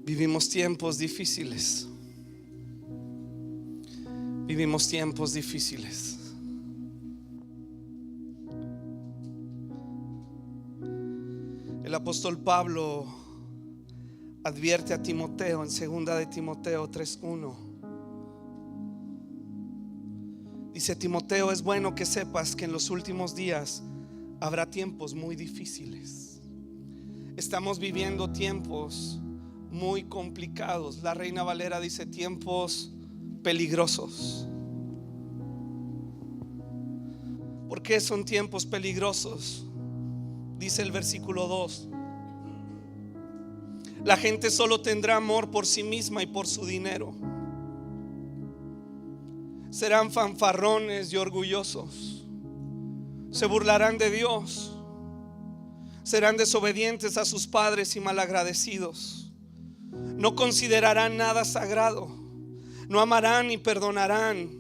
Vivimos tiempos difíciles. Vivimos tiempos difíciles. El apóstol Pablo advierte a Timoteo en 2 de Timoteo 3:1. Dice: Timoteo, es bueno que sepas que en los últimos días habrá tiempos muy difíciles. Estamos viviendo tiempos muy complicados. La Reina Valera dice tiempos peligrosos. ¿Por qué son tiempos peligrosos? Dice el versículo 2: la gente solo tendrá amor por sí misma y por su dinero. Serán fanfarrones y orgullosos. Se burlarán de Dios. Serán desobedientes a sus padres y malagradecidos. No considerarán nada sagrado. No amarán ni perdonarán.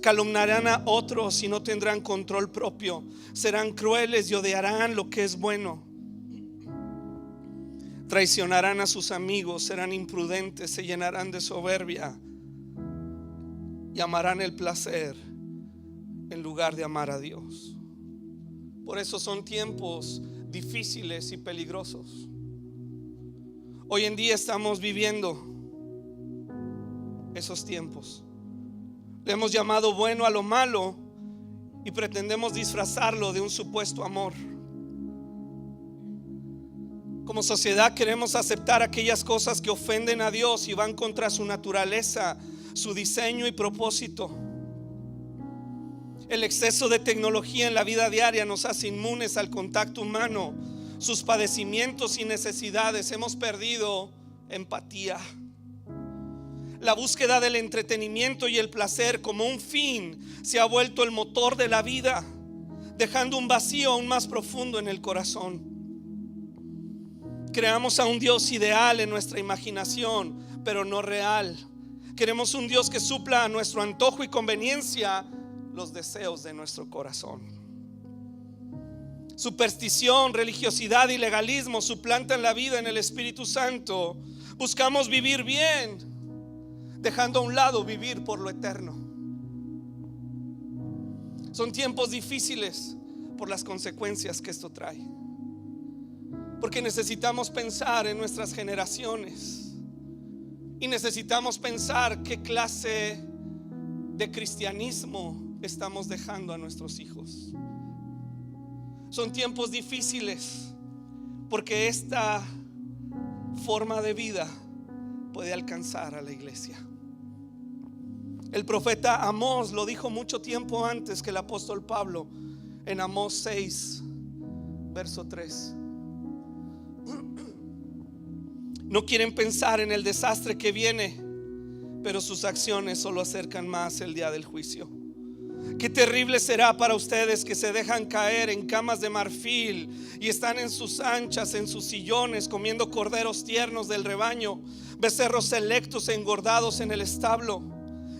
Calumniarán a otros y no tendrán control propio. Serán crueles y odiarán lo que es bueno. Traicionarán a sus amigos. Serán imprudentes. Se llenarán de soberbia y amarán el placer en lugar de amar a Dios. Por eso son tiempos difíciles y peligrosos. Hoy en día estamos viviendo esos tiempos. Le hemos llamado bueno a lo malo y pretendemos disfrazarlo de un supuesto amor. Como sociedad queremos aceptar aquellas cosas que ofenden a Dios y van contra su naturaleza, su diseño y propósito. El exceso de tecnología en la vida diaria nos hace inmunes al contacto humano, sus padecimientos y necesidades. Hemos perdido empatía. La búsqueda del entretenimiento y el placer como un fin se ha vuelto el motor de la vida, dejando un vacío aún más profundo en el corazón. Creamos a un Dios ideal en nuestra imaginación, pero no real. Queremos un Dios que supla a nuestro antojo y conveniencia los deseos de nuestro corazón. Superstición, religiosidad y legalismo suplantan la vida en el Espíritu Santo. Buscamos vivir bien, dejando a un lado vivir por lo eterno. Son tiempos difíciles por las consecuencias que esto trae, porque necesitamos pensar en nuestras generaciones y necesitamos pensar qué clase de cristianismo estamos dejando a nuestros hijos. Son tiempos difíciles porque esta forma de vida puede alcanzar a la iglesia. El profeta Amós lo dijo mucho tiempo antes que el apóstol Pablo, en Amós 6 verso 3. No quieren pensar en el desastre que viene, pero sus acciones solo acercan más el día del juicio. Qué terrible será para ustedes que se dejan caer en camas de marfil y están en sus anchas, en sus sillones, comiendo corderos tiernos del rebaño, becerros selectos e engordados en el establo.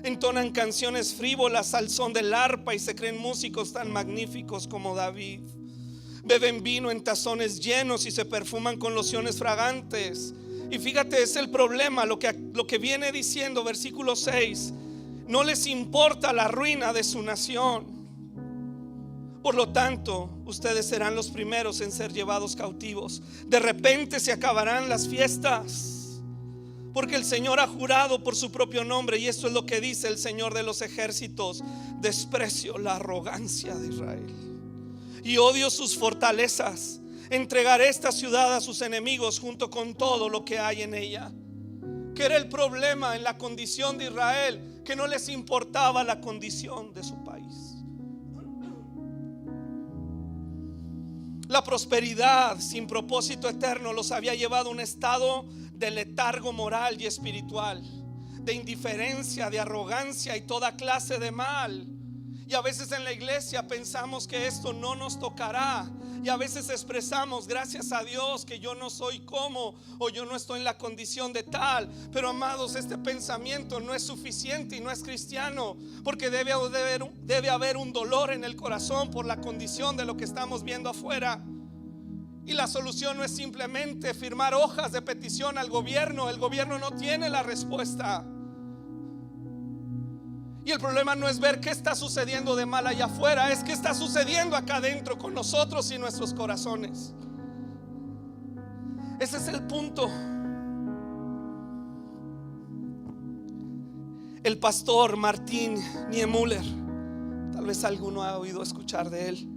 Entonan canciones frívolas al son del arpa y se creen músicos tan magníficos como David. Beben vino en tazones llenos y se perfuman con lociones fragantes. Y fíjate, es el problema, lo que viene diciendo versículo 6. No les importa la ruina de su nación. Por lo tanto, ustedes serán los primeros en ser llevados cautivos. De repente se acabarán las fiestas, porque el Señor ha jurado por su propio nombre. Y esto es lo que dice el Señor de los ejércitos: desprecio la arrogancia de Israel y odio sus fortalezas. Entregaré esta ciudad a sus enemigos junto con todo lo que hay en ella. ¿Qué era el problema en la condición de Israel? Que no les importaba la condición de su país. La prosperidad sin propósito eterno los había llevado a un estado de letargo moral y espiritual, de indiferencia, de arrogancia y toda clase de mal. Y a veces en la iglesia pensamos que esto no nos tocará. Y a veces expresamos: gracias a Dios que yo no soy como, o yo no estoy en la condición de tal. Pero amados, este pensamiento no es suficiente y no es cristiano, porque debe haber un dolor en el corazón por la condición de lo que estamos viendo afuera. Y la solución no es simplemente firmar hojas de petición al gobierno. El gobierno no tiene la respuesta. Y el problema no es ver qué está sucediendo de mal allá afuera, es qué está sucediendo acá adentro con nosotros y nuestros corazones. Ese es el punto. El pastor Martin Niemöller, tal vez alguno ha oído escuchar de él.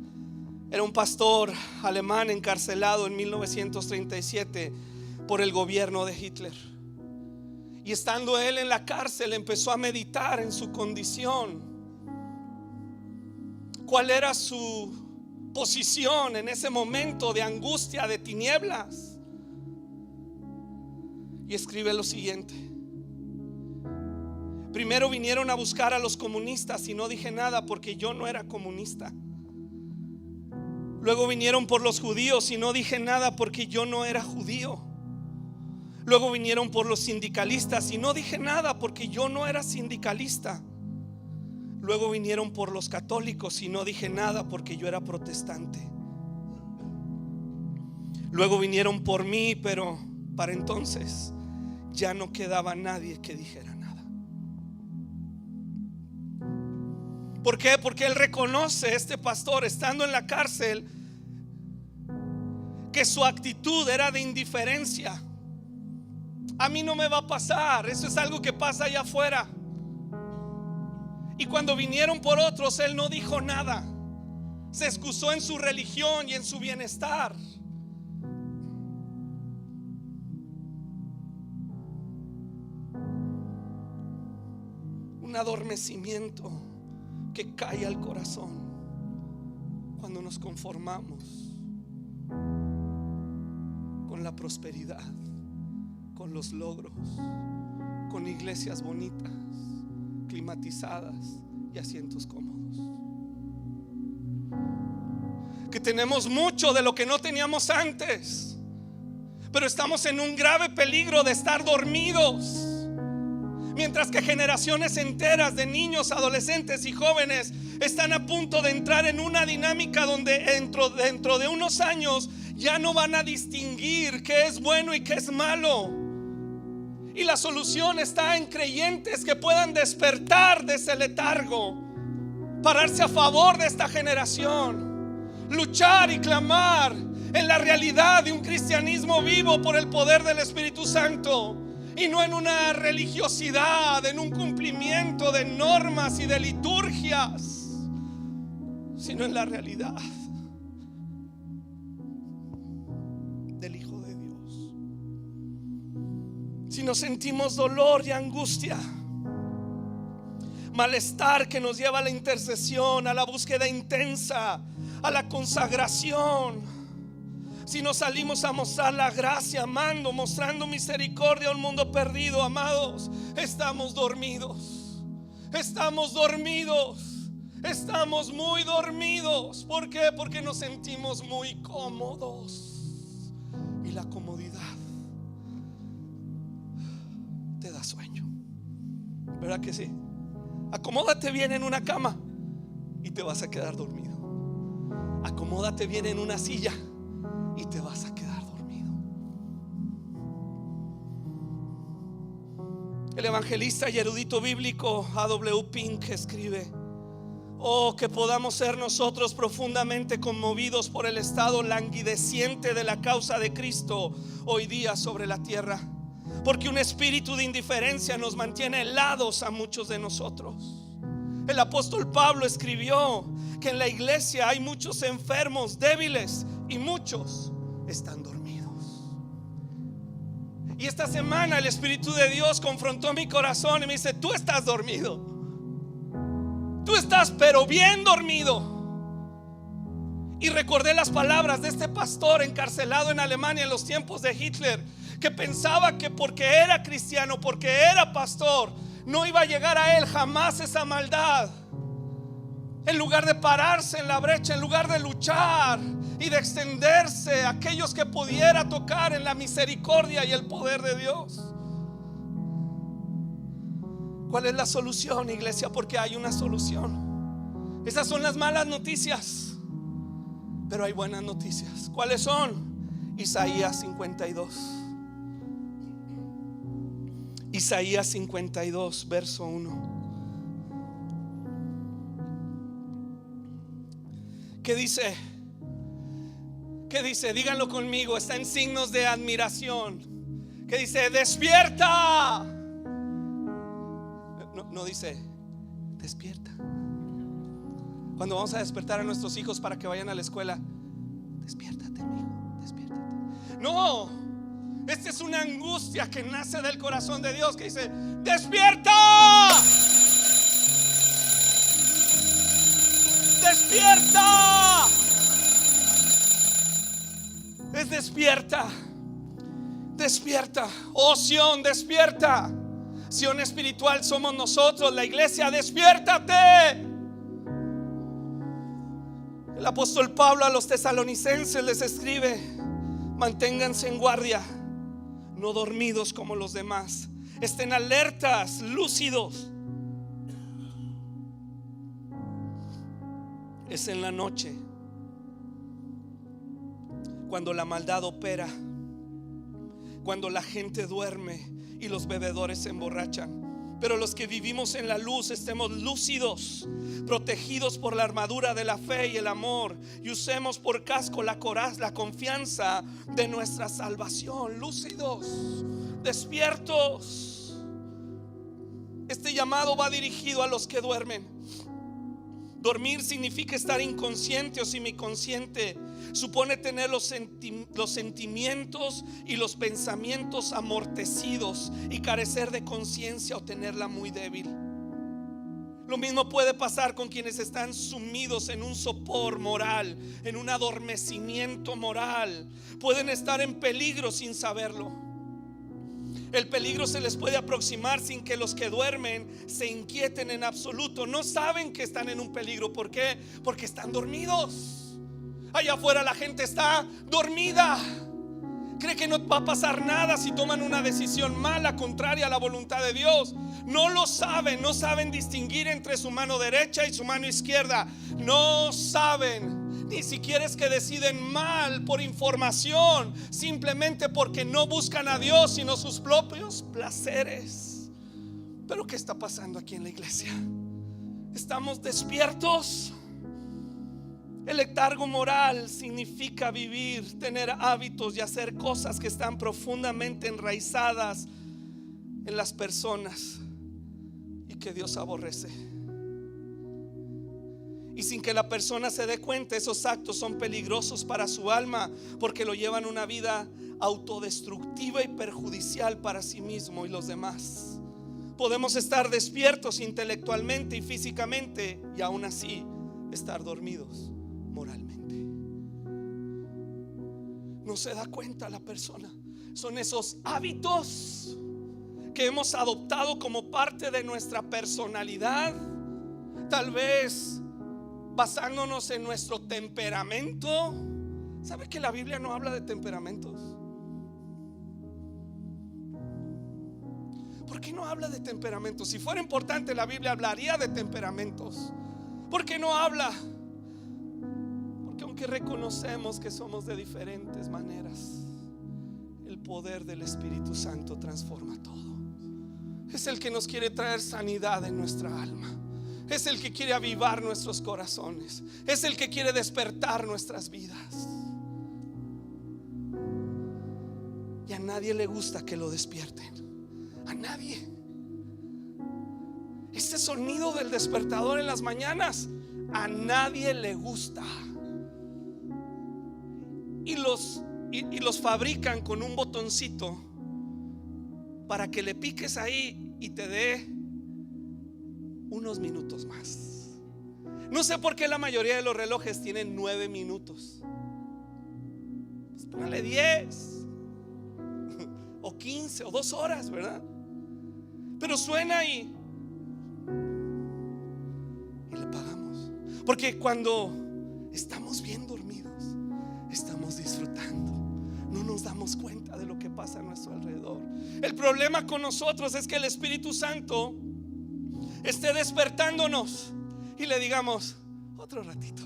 Era un pastor alemán encarcelado en 1937 por el gobierno de Hitler. Y estando él en la cárcel, empezó a meditar en su condición. ¿Cuál era su posición en ese momento de angustia, de tinieblas? Y escribe lo siguiente: primero vinieron a buscar a los comunistas y no dije nada porque yo no era comunista. Luego vinieron por los judíos y no dije nada porque yo no era judío. Luego vinieron por los sindicalistas y no dije nada porque yo no era sindicalista. Luego vinieron por los católicos y no dije nada porque yo era protestante. Luego vinieron por mí, pero para entonces ya no quedaba nadie que dijera nada. ¿Por qué? Porque él reconoce, este pastor, estando en la cárcel, que su actitud era de indiferencia. A mí no me va a pasar, eso es algo que pasa allá afuera. Y cuando vinieron por otros, él no dijo nada. Se excusó en su religión y en su bienestar. Un adormecimiento que cae al corazón cuando nos conformamos con la prosperidad, con los logros, con iglesias bonitas, climatizadas y asientos cómodos. Que tenemos mucho de lo que no teníamos antes, pero estamos en un grave peligro de estar dormidos. Mientras que generaciones enteras de niños, adolescentes y jóvenes están a punto de entrar en una dinámica donde dentro de unos años ya no van a distinguir qué es bueno y qué es malo. Y la solución está en creyentes que puedan despertar de ese letargo, pararse a favor de esta generación, luchar y clamar en la realidad de un cristianismo vivo por el poder del Espíritu Santo. Y no en una religiosidad, en un cumplimiento de normas y de liturgias, sino en la realidad del Hijo de Dios. Si nos sentimos dolor y angustia, malestar que nos lleva a la intercesión, a la búsqueda intensa, a la consagración, si nos salimos a mostrar la gracia, amando, mostrando misericordia a un mundo perdido, amados, estamos dormidos. Estamos dormidos. Estamos muy dormidos. ¿Por qué? Porque nos sentimos muy cómodos. Y la comodidad te da sueño. ¿Verdad que sí? Acomódate bien en una cama y te vas a quedar dormido. Acomódate bien en una silla y te vas a quedar dormido. El evangelista y erudito bíblico A.W. Pink escribe: oh, que podamos ser nosotros profundamente conmovidos por el estado languideciente de la causa de Cristo hoy día sobre la tierra, porque un espíritu de indiferencia nos mantiene helados a muchos de nosotros. El apóstol Pablo escribió que en la iglesia hay muchos enfermos, débiles, y muchos están dormidos. Y esta semana el Espíritu de Dios confrontó mi corazón y me dice: tú estás dormido. Tú estás pero bien dormido. Y recordé las palabras de este pastor encarcelado en Alemania en los tiempos de Hitler, que pensaba que porque era cristiano, porque era pastor, no iba a llegar a él jamás esa maldad. En lugar de pararse en la brecha, en lugar de luchar y de extenderse a aquellos que pudiera tocar en la misericordia y el poder de Dios. ¿Cuál es la solución, iglesia? Porque hay una solución. Esas son las malas noticias, pero hay buenas noticias. ¿Cuáles son? Isaías 52. Isaías 52, verso 1. ¿Qué dice? ¿Qué dice? Díganlo conmigo, está en signos de admiración. ¿Qué dice? Despierta. No dice despierta. Cuando vamos a despertar a nuestros hijos para que vayan a la escuela, despiértate, hijo, despiértate. No, esta es una angustia que nace del corazón de Dios, que dice: despierta. Despierta. Es despierta. Despierta. Oh Sión, despierta. Sión espiritual somos nosotros, la iglesia. Despiértate. El apóstol Pablo a los tesalonicenses les escribe: manténganse en guardia, no dormidos como los demás, estén alertas, lúcidos. Es en la noche cuando la maldad opera, cuando la gente duerme y los bebedores se emborrachan. Pero los que vivimos en la luz estemos lúcidos, protegidos por la armadura de la fe y el amor, y usemos por casco la confianza de nuestra salvación. Lúcidos, despiertos. Este llamado va dirigido a los que duermen. Dormir significa estar inconsciente o semiconsciente. Supone tener los sentimientos y los pensamientos amortecidos y carecer de conciencia o tenerla muy débil. Lo mismo puede pasar con quienes están sumidos en un sopor moral, en un adormecimiento moral. Pueden estar en peligro sin saberlo. El peligro se les puede aproximar sin que los que duermen se inquieten en absoluto. No saben que están en un peligro. ¿Por qué? Porque están dormidos. Allá afuera la gente está dormida. Cree que no va a pasar nada si toman una decisión mala, contraria a la voluntad de Dios. No lo saben, no saben distinguir entre su mano derecha y su mano izquierda. No saben. Ni siquiera es que deciden mal por información, simplemente porque no buscan a Dios, sino sus propios placeres. Pero ¿qué está pasando aquí en la iglesia? ¿Estamos despiertos? El letargo moral significa vivir, tener hábitos y hacer cosas que están profundamente enraizadas en las personas y que Dios aborrece. Y sin que la persona se dé cuenta, esos actos son peligrosos para su alma, porque lo llevan a una vida autodestructiva y perjudicial para sí mismo y los demás. Podemos estar despiertos intelectualmente y físicamente y aún así estar dormidos moralmente. No se da cuenta la persona. Son esos hábitos que hemos adoptado como parte de nuestra personalidad, tal vez basándonos en nuestro temperamento. ¿Sabe que la Biblia no habla de temperamentos? ¿Por qué no habla de temperamentos? Si fuera importante, la Biblia hablaría de temperamentos. ¿Por qué no habla? Porque aunque reconocemos que somos de diferentes maneras, el poder del Espíritu Santo transforma todo. Es el que nos quiere traer sanidad en nuestra alma. Es el que quiere avivar nuestros corazones. Es el que quiere despertar nuestras vidas. Y a nadie le gusta que lo despierten. A nadie. Ese sonido del despertador en las mañanas, a nadie le gusta. Y los fabrican con un botoncito para que le piques ahí y te dé unos minutos más. No sé por qué la mayoría de los relojes tienen 9 minutos. Pues póngale 10 o 15 o 2 horas, ¿verdad? Pero suena y le pagamos. Porque cuando estamos bien dormidos, estamos disfrutando. No nos damos cuenta de lo que pasa a nuestro alrededor. El problema con nosotros es que el Espíritu Santo esté despertándonos y le digamos: otro ratito,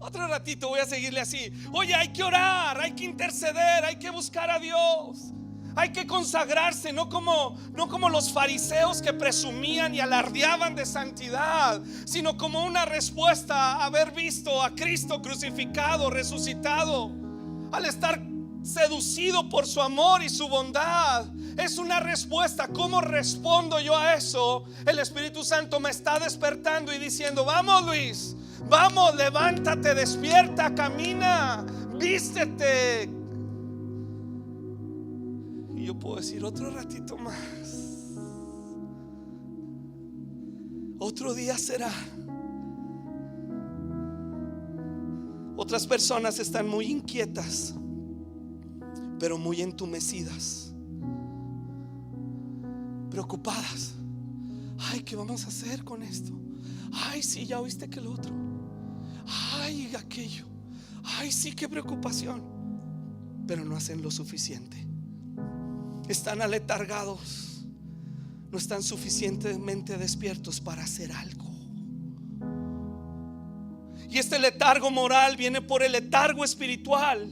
Otro ratito voy a seguirle así. Oye, hay que orar, hay que interceder, hay que buscar a Dios. Hay que consagrarse, no como los fariseos que presumían y alardeaban de santidad, sino como una respuesta a haber visto a Cristo crucificado, resucitado, al estar seducido por su amor y su bondad. Es una respuesta. ¿Cómo respondo yo a eso? El Espíritu Santo me está despertando y diciendo: vamos, Luis, vamos, levántate, despierta, camina, vístete. Y yo puedo decir: otro ratito más, otro día será. Otras personas están muy inquietas, pero muy entumecidas, preocupadas. Ay, ¿qué vamos a hacer con esto? Ay, sí, ya oíste que el otro. Ay, aquello. Ay, sí, qué preocupación. Pero no hacen lo suficiente. Están aletargados. No están suficientemente despiertos para hacer algo. Y este letargo moral viene por el letargo espiritual.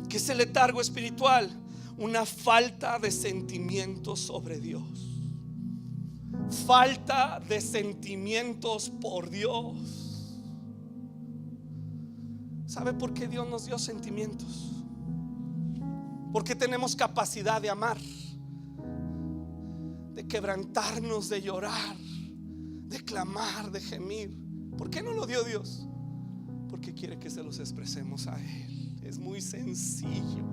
¿Qué es el letargo espiritual? Una falta de sentimientos sobre Dios. Falta de sentimientos por Dios. ¿Sabe por qué Dios nos dio sentimientos? Porque tenemos capacidad de amar, de quebrantarnos, de llorar, de clamar, de gemir. ¿Por qué no lo dio Dios? Porque quiere que se los expresemos a Él. Es muy sencillo.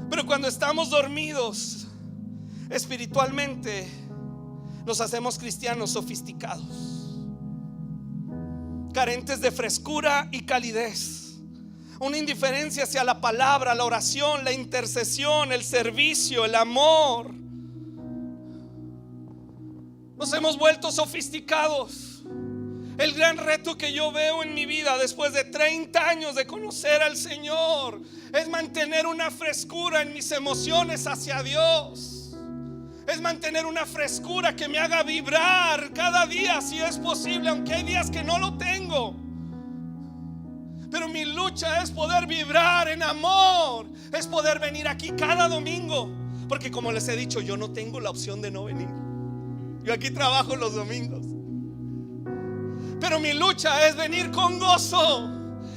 Pero cuando estamos dormidos espiritualmente, nos hacemos cristianos sofisticados, carentes de frescura y calidez, una indiferencia hacia la palabra, la oración, la intercesión, el servicio, el amor. Nos hemos vuelto sofisticados. El gran reto que yo veo en mi vida después de 30 años de conocer al Señor es mantener una frescura en mis emociones hacia Dios. Es mantener una frescura que me haga vibrar cada día, si es posible, aunque hay días que no lo tengo. Pero mi lucha es poder vibrar en amor, es poder venir aquí cada domingo. Porque como les he dicho, yo no tengo la opción de no venir. Yo aquí trabajo los domingos. Pero mi lucha es venir con gozo,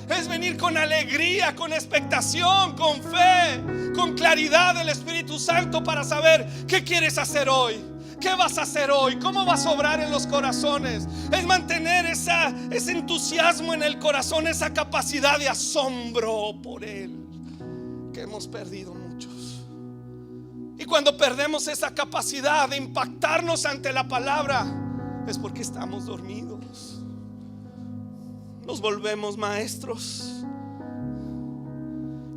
es venir con alegría, con expectación, con fe, con claridad del Espíritu Santo para saber qué quieres hacer hoy, qué vas a hacer hoy, cómo vas a obrar en los corazones. Es mantener ese entusiasmo en el corazón, esa capacidad de asombro por Él, que hemos perdido muchos. Y cuando perdemos esa capacidad de impactarnos ante la palabra, es porque estamos dormidos. Nos volvemos maestros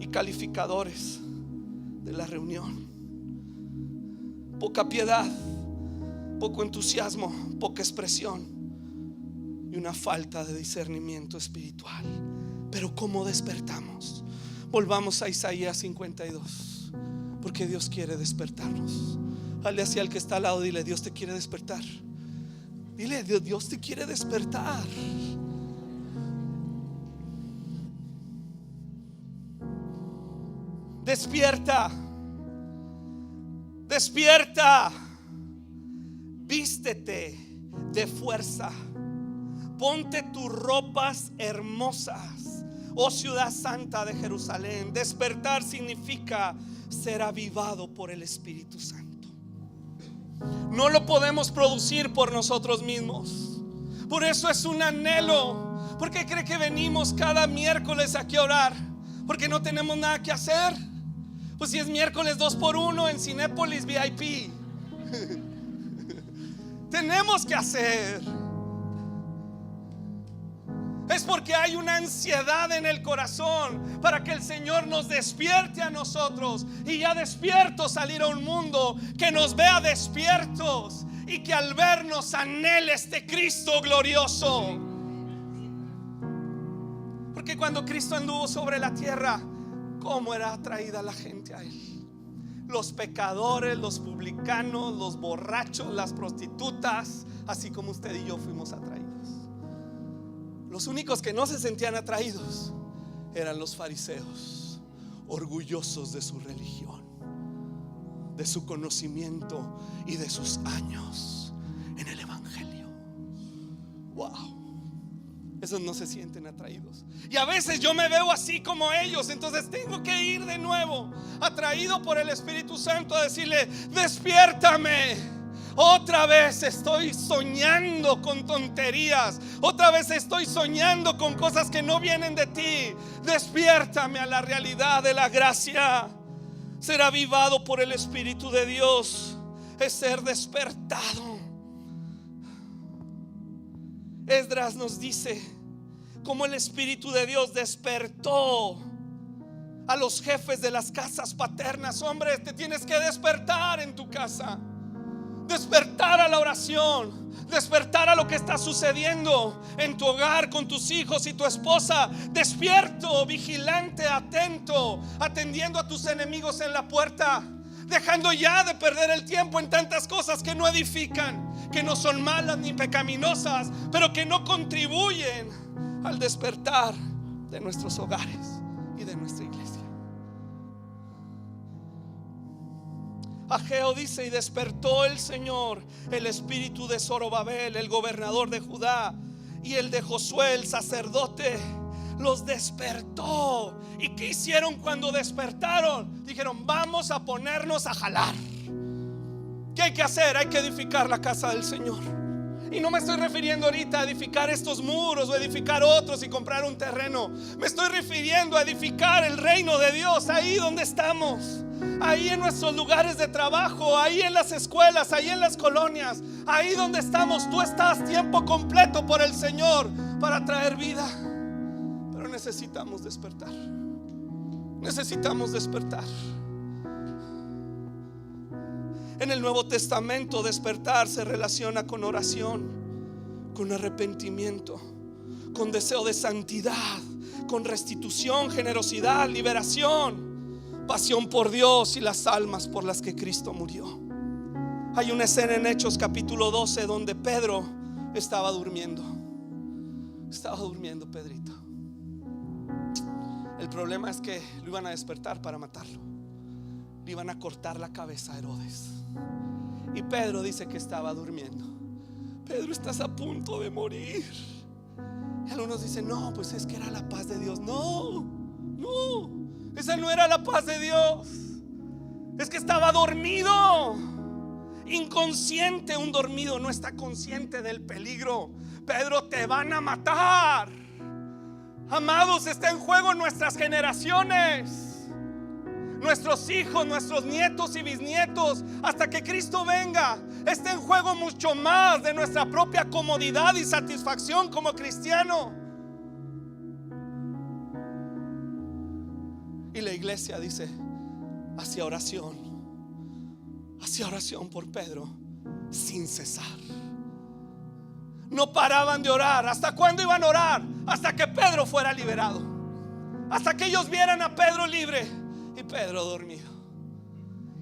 y calificadores de la reunión. Poca piedad, poco entusiasmo, poca expresión y una falta de discernimiento espiritual. Pero ¿cómo despertamos? Volvamos a Isaías 52, porque Dios quiere despertarnos. Dale hacia el que está al lado, dile: Dios te quiere despertar. Dile: Dios te quiere despertar. Despierta, despierta, vístete de fuerza, ponte tus ropas hermosas, oh ciudad santa de Jerusalén. Despertar significa ser avivado por el Espíritu Santo. No lo podemos producir por nosotros mismos. Por eso es un anhelo. ¿Por qué cree que venimos cada miércoles aquí a orar? Porque no tenemos nada que hacer. Pues si es miércoles 2x1 en Cinépolis VIP. Tenemos que hacer. Es porque hay una ansiedad en el corazón para que el Señor nos despierte a nosotros, y ya despiertos salir a un mundo que nos vea despiertos y que al vernos anhele este Cristo glorioso. Porque cuando Cristo anduvo sobre la tierra, ¿cómo era atraída la gente a Él? Los pecadores, los publicanos, los borrachos, las prostitutas, así como usted y yo fuimos atraídos. Los únicos que no se sentían atraídos eran los fariseos, orgullosos de su religión, de su conocimiento y de sus años en el evangelio. Wow. Esos no se sienten atraídos. Y a veces yo me veo así como ellos. Entonces tengo que ir de nuevo, atraído por el Espíritu Santo, a decirle: despiértame. Otra vez estoy soñando con tonterías. Otra vez estoy soñando con cosas que no vienen de ti. Despiértame a la realidad de la gracia. Ser avivado por el Espíritu de Dios es ser despertado. Esdras nos dice cómo el Espíritu de Dios despertó a los jefes de las casas paternas. Hombre, te tienes que despertar en tu casa, despertar a la oración, despertar a lo que está sucediendo en tu hogar con tus hijos y tu esposa. Despierto, vigilante, atento, atendiendo a tus enemigos en la puerta, dejando ya de perder el tiempo en tantas cosas que no edifican, que no son malas ni pecaminosas, pero que no contribuyen al despertar de nuestros hogares y de nuestra iglesia. Ageo dice: y despertó el Señor el espíritu de Zorobabel, el gobernador de Judá, y el de Josué, el sacerdote. Los despertó. ¿Y qué hicieron cuando despertaron? Dijeron: vamos a ponernos a jalar. ¿Qué hay que hacer? Hay que edificar la casa del Señor. Y no me estoy refiriendo ahorita a edificar estos muros o edificar otros y comprar un terreno. Me estoy refiriendo a edificar el reino de Dios ahí donde estamos, ahí en nuestros lugares de trabajo, ahí en las escuelas, ahí en las colonias, ahí donde estamos. Tú estás tiempo completo por el Señor para traer vida. Pero necesitamos despertar. Necesitamos despertar. En el Nuevo Testamento, despertar se relaciona con oración, con arrepentimiento, con deseo de santidad, con restitución, generosidad, liberación, pasión por Dios y las almas por las que Cristo murió. Hay una escena en Hechos capítulo 12 donde Pedro estaba durmiendo. Estaba durmiendo Pedrito. El problema es que lo iban a despertar para matarlo. Le iban a cortar la cabeza a Herodes. Y Pedro dice que estaba durmiendo. Pedro, estás a punto de morir. Y algunos dicen: no, pues es que era la paz de Dios. No, esa no era la paz de Dios. Es que estaba dormido, inconsciente. Un dormido no está consciente del peligro. Pedro, te van a matar. Amados, está en juego nuestras generaciones, nuestros hijos, nuestros nietos y bisnietos, hasta que Cristo venga. Está en juego mucho más de nuestra propia comodidad y satisfacción como cristiano. Y la iglesia dice: hacía oración por Pedro sin cesar. No paraban de orar. ¿Hasta cuándo iban a orar? Hasta que Pedro fuera liberado, hasta que ellos vieran a Pedro libre y Pedro dormido.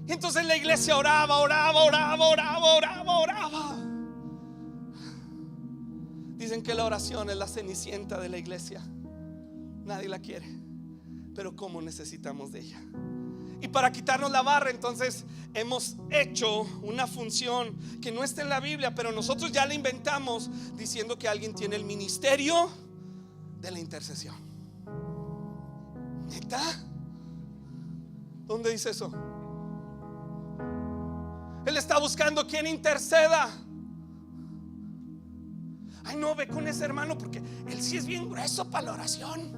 Y entonces la iglesia oraba. Dicen que la oración es la cenicienta de la iglesia. Nadie la quiere, pero cómo necesitamos de ella. Y para quitarnos la barra, entonces hemos hecho una función que no está en la Biblia, pero nosotros ya la inventamos, diciendo que alguien tiene el ministerio de la intercesión. ¿Neta? ¿Dónde dice eso? Él está buscando quien interceda. Ay, no, ve con ese hermano porque él sí es bien grueso para la oración.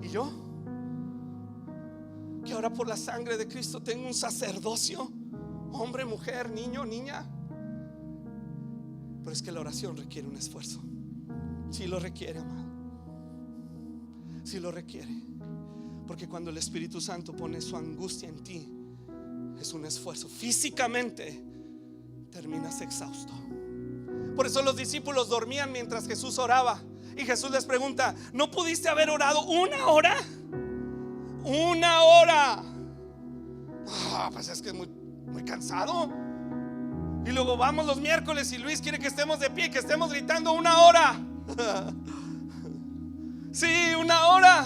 ¿Y yo? Que ahora por la sangre de Cristo tengo un sacerdocio, hombre, mujer, niño, niña. Pero es que la oración requiere un esfuerzo. Sí lo requiere, amado. Sí lo requiere. Porque cuando el Espíritu Santo pone su angustia en ti, es un esfuerzo. Físicamente terminas exhausto. Por eso los discípulos dormían mientras Jesús oraba. Y Jesús les pregunta: ¿no pudiste haber orado una hora? Una hora. Pues es que es muy cansado. Y luego vamos los miércoles y Luis quiere que estemos de pie, que estemos gritando 1 hora. Sí, 1 hora.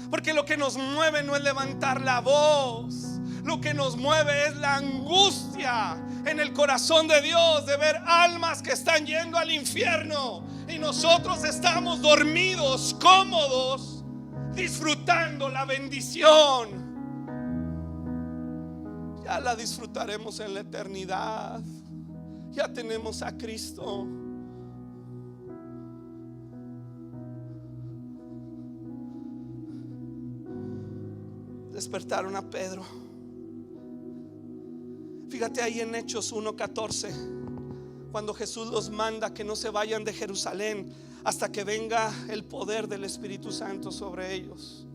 Porque lo que nos mueve no es levantar la voz. Lo que nos mueve es la angustia en el corazón de Dios de ver almas que están yendo al infierno y nosotros estamos dormidos, cómodos, disfrutando la bendición. Ya la disfrutaremos en la eternidad. Ya tenemos a Cristo. Despertaron a Pedro. Fíjate ahí en Hechos 1:14, cuando Jesús los manda que no se vayan de Jerusalén hasta que venga el poder del Espíritu Santo sobre ellos.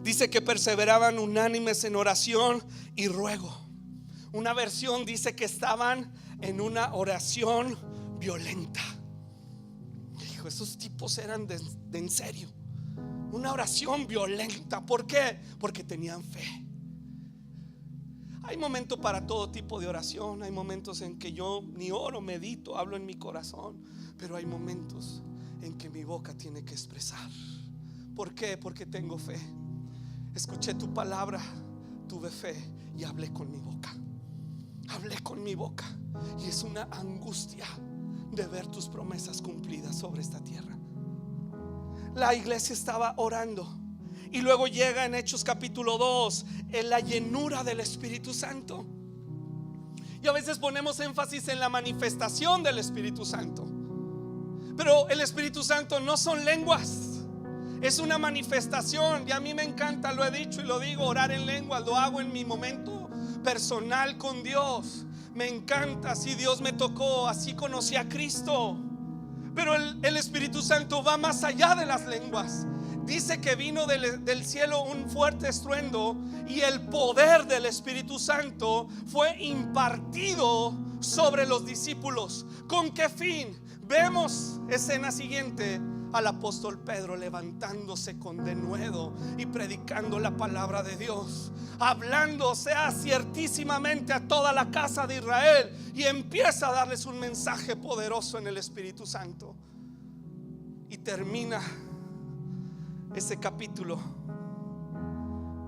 Dice que perseveraban unánimes en oración y ruego. Una versión dice que estaban en una oración violenta. Hijo, esos tipos eran de en serio. Una oración violenta. ¿Por qué? Porque tenían fe. Hay momentos para todo tipo de oración. Hay momentos en que yo ni oro, medito, hablo en mi corazón. Pero hay momentos en que mi boca tiene que expresar. ¿Por qué? Porque tengo fe. Escuché tu palabra, tuve fe y hablé con mi boca. Hablé con mi boca. Y es una angustia de ver tus promesas cumplidas sobre esta tierra. La iglesia estaba orando. Y luego llega en Hechos capítulo 2 en la llenura del Espíritu Santo. Y a veces ponemos énfasis en la manifestación del Espíritu Santo. Pero el Espíritu Santo no son lenguas. Es una manifestación. Y a mí me encanta, lo he dicho y lo digo, orar en lenguas. Lo hago en mi momento personal con Dios. Me encanta, así Dios me tocó, así conocí a Cristo. Pero el Espíritu Santo va más allá de las lenguas. Dice que vino del cielo un fuerte estruendo y el poder del Espíritu Santo fue impartido sobre los discípulos. ¿Con qué fin? Vemos escena siguiente al apóstol Pedro levantándose con denuedo y predicando la palabra de Dios, hablando, sea ciertísimamente, a toda la casa de Israel, y empieza a darles un mensaje poderoso en el Espíritu Santo. Y termina ese capítulo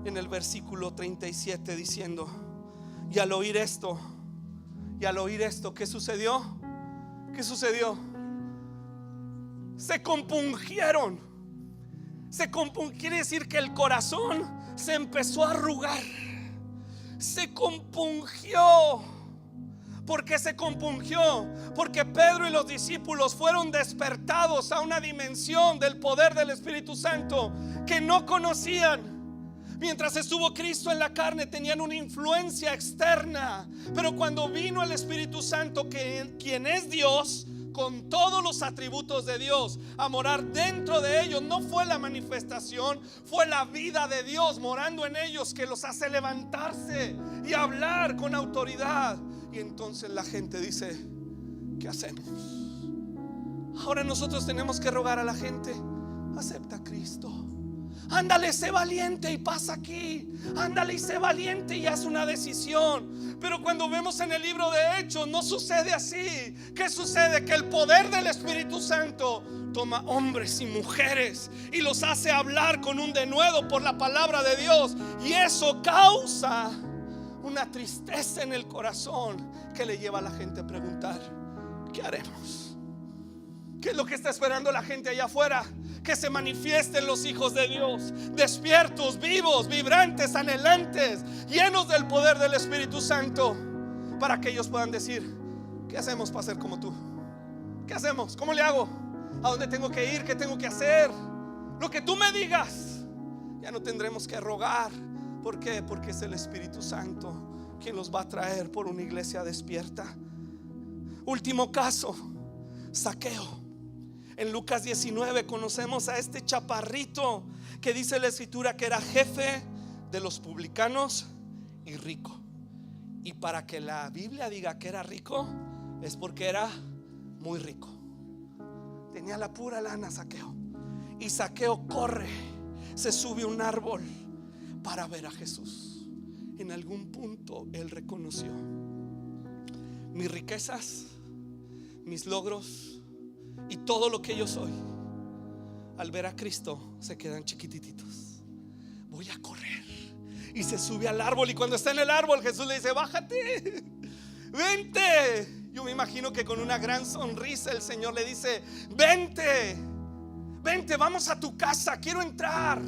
en el versículo 37 diciendo: y al oír esto, ¿qué sucedió? ¿Qué sucedió? Se compungieron. Quiere decir que el corazón se empezó a arrugar. Se compungió. ¿Por qué se compungió? Porque Pedro y los discípulos fueron despertados a una dimensión del poder del Espíritu Santo que no conocían. Mientras estuvo Cristo en la carne, tenían una influencia externa. Pero cuando vino el Espíritu Santo, quien es Dios, con todos los atributos de Dios, a morar dentro de ellos, no fue la manifestación, fue la vida de Dios morando en ellos, que los hace levantarse y hablar con autoridad. Y entonces la gente dice: ¿qué hacemos? Ahora nosotros tenemos que rogar a la gente: acepta a Cristo. Ándale, sé valiente y pasa aquí. Ándale y sé valiente y haz una decisión. Pero cuando vemos en el libro de Hechos, no sucede así. ¿Qué sucede? Que el poder del Espíritu Santo toma hombres y mujeres y los hace hablar con un denuedo por la palabra de Dios. Y eso causa una tristeza en el corazón que le lleva a la gente a preguntar: ¿qué haremos? ¿Qué es lo que está esperando la gente allá afuera? Que se manifiesten los hijos de Dios, despiertos, vivos, vibrantes, anhelantes, llenos del poder del Espíritu Santo, para que ellos puedan decir: ¿qué hacemos para ser como tú? ¿Qué hacemos? ¿Cómo le hago? ¿A dónde tengo que ir? ¿Qué tengo que hacer? Lo que tú me digas. Ya no tendremos que rogar. ¿Por qué? Porque es el Espíritu Santo quien los va a traer por una iglesia despierta. Último caso, Zaqueo. En Lucas 19 conocemos a este chaparrito que dice la escritura que era jefe de los publicanos y rico. Y para que la Biblia diga que era rico, es porque era muy rico. Tenía la pura lana Zaqueo. Y Zaqueo corre, se sube a un árbol para ver a Jesús. En algún punto él reconoció: mis riquezas, mis logros y todo lo que yo soy, al ver a Cristo se quedan chiquititos. Voy a correr. Y se sube al árbol, y cuando está en el árbol Jesús le dice: bájate, vente. Yo me imagino que con una gran sonrisa el Señor le dice: vente, vente, vamos a tu casa, quiero entrar.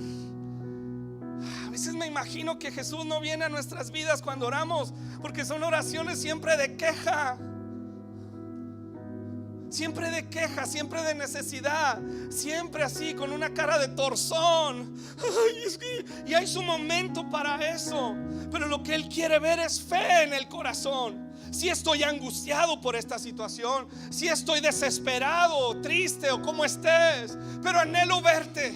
A veces me imagino que Jesús no viene a nuestras vidas cuando oramos, porque son oraciones siempre de queja, siempre de queja, siempre de necesidad, siempre así con una cara de torzón. Y hay su momento para eso, pero lo que Él quiere ver es fe en el corazón. Si estoy angustiado por esta situación, si estoy desesperado, triste o como estés, pero anhelo verte,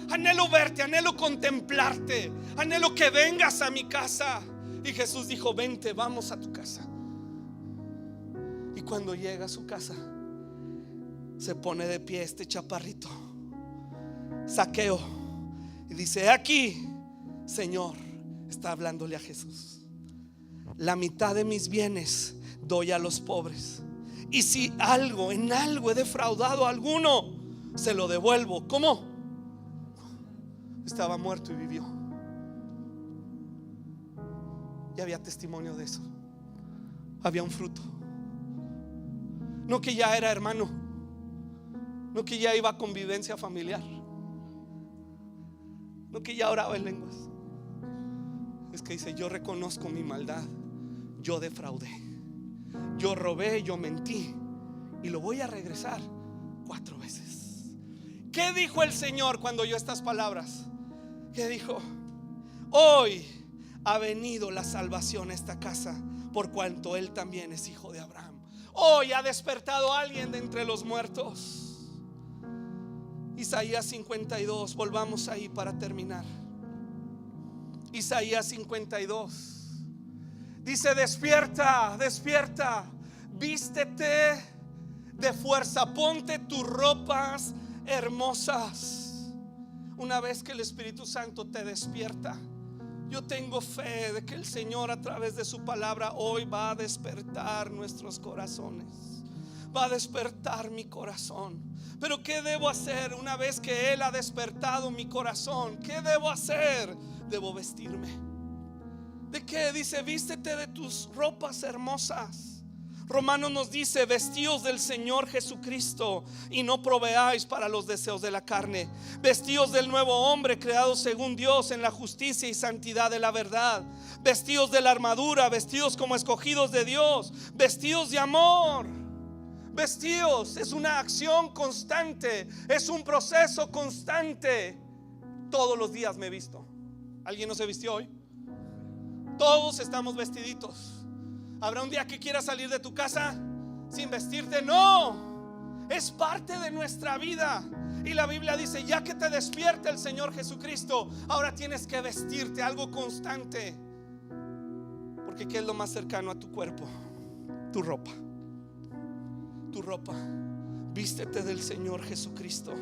anhelo contemplarte, anhelo que vengas a mi casa. Y Jesús dijo: vente, vamos a tu casa. Y cuando llega a su casa, se pone de pie este chaparrito, Zaqueo, y dice: aquí, Señor, está hablándole a Jesús, la mitad de mis bienes doy a los pobres, y si en algo he defraudado a alguno, se lo devuelvo. ¿Cómo? Estaba muerto y vivió. Y había testimonio de eso. Había un fruto. No que ya era hermano, no que ya iba a convivencia familiar, no que ya oraba en lenguas. Es que dice: yo reconozco mi maldad, yo defraudé, yo robé, yo mentí, y lo voy a regresar 4 veces. ¿Qué dijo el Señor cuando oyó estas palabras? ¿Qué dijo? Hoy ha venido la salvación a esta casa, por cuanto Él también es hijo de Abraham. Hoy ha despertado a alguien de entre los muertos. Isaías 52, volvamos ahí para terminar. Isaías 52 dice: despierta, despierta, vístete de fuerza, ponte tus ropas hermosas. Una vez que el Espíritu Santo te despierta, yo tengo fe de que el Señor, a través de su palabra, hoy va a despertar nuestros corazones, va a despertar mi corazón. Pero ¿qué debo hacer una vez que Él ha despertado mi corazón? ¿Qué debo hacer? Debo vestirme. ¿De qué? Dice: vístete de tus ropas hermosas. Romanos nos dice: vestíos del Señor Jesucristo y no proveáis para los deseos de la carne. Vestíos del nuevo hombre, creado según Dios en la justicia y santidad de la verdad. Vestíos de la armadura, vestidos como escogidos de Dios, vestidos de amor. Vestíos es una acción constante, es un proceso constante. Todos los días me he visto. ¿Alguien no se vistió hoy? Todos estamos vestiditos. ¿Habrá un día que quieras salir de tu casa sin vestirte? No, es parte de nuestra vida. Y la Biblia dice: ya que te despierta el Señor Jesucristo, ahora tienes que vestirte, algo constante. Porque ¿qué es lo más cercano a tu cuerpo? Tu ropa. Tu ropa. Vístete del Señor Jesucristo.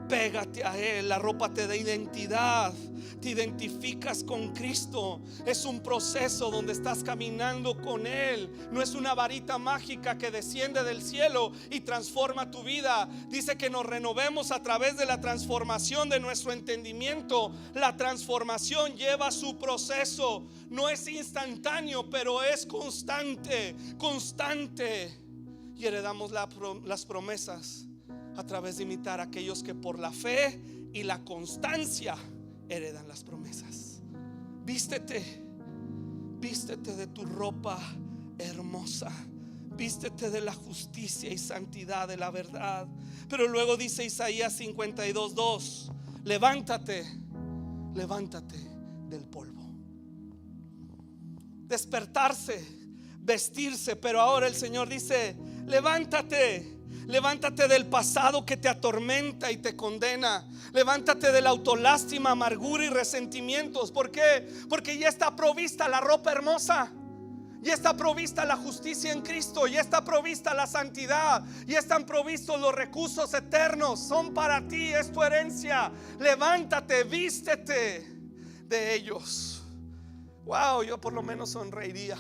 Pégate a Él. La ropa te da identidad, te identificas con Cristo. Es un proceso donde estás caminando con Él. No es una varita mágica que desciende del cielo y transforma tu vida. Dice que nos renovemos a través de la transformación de nuestro entendimiento. La transformación lleva su proceso. No es instantáneo, pero es constante, constante. Y heredamos las promesas a través de imitar a aquellos que por la fe y la constancia heredan las promesas. Vístete, vístete de tu ropa hermosa, vístete de la justicia y santidad de la verdad. Pero luego dice Isaías 52:2: levántate, levántate del polvo. Despertarse, vestirse. Pero ahora el Señor dice: levántate. Levántate del pasado que te atormenta y te condena. Levántate de la autolástima, amargura y resentimientos. ¿Por qué? Porque ya está provista la ropa hermosa. Ya está provista la justicia en Cristo. Ya está provista la santidad. Ya están provistos los recursos eternos. Son para ti, es tu herencia. Levántate, vístete. de ellos. Wow, yo por lo menos sonreiría.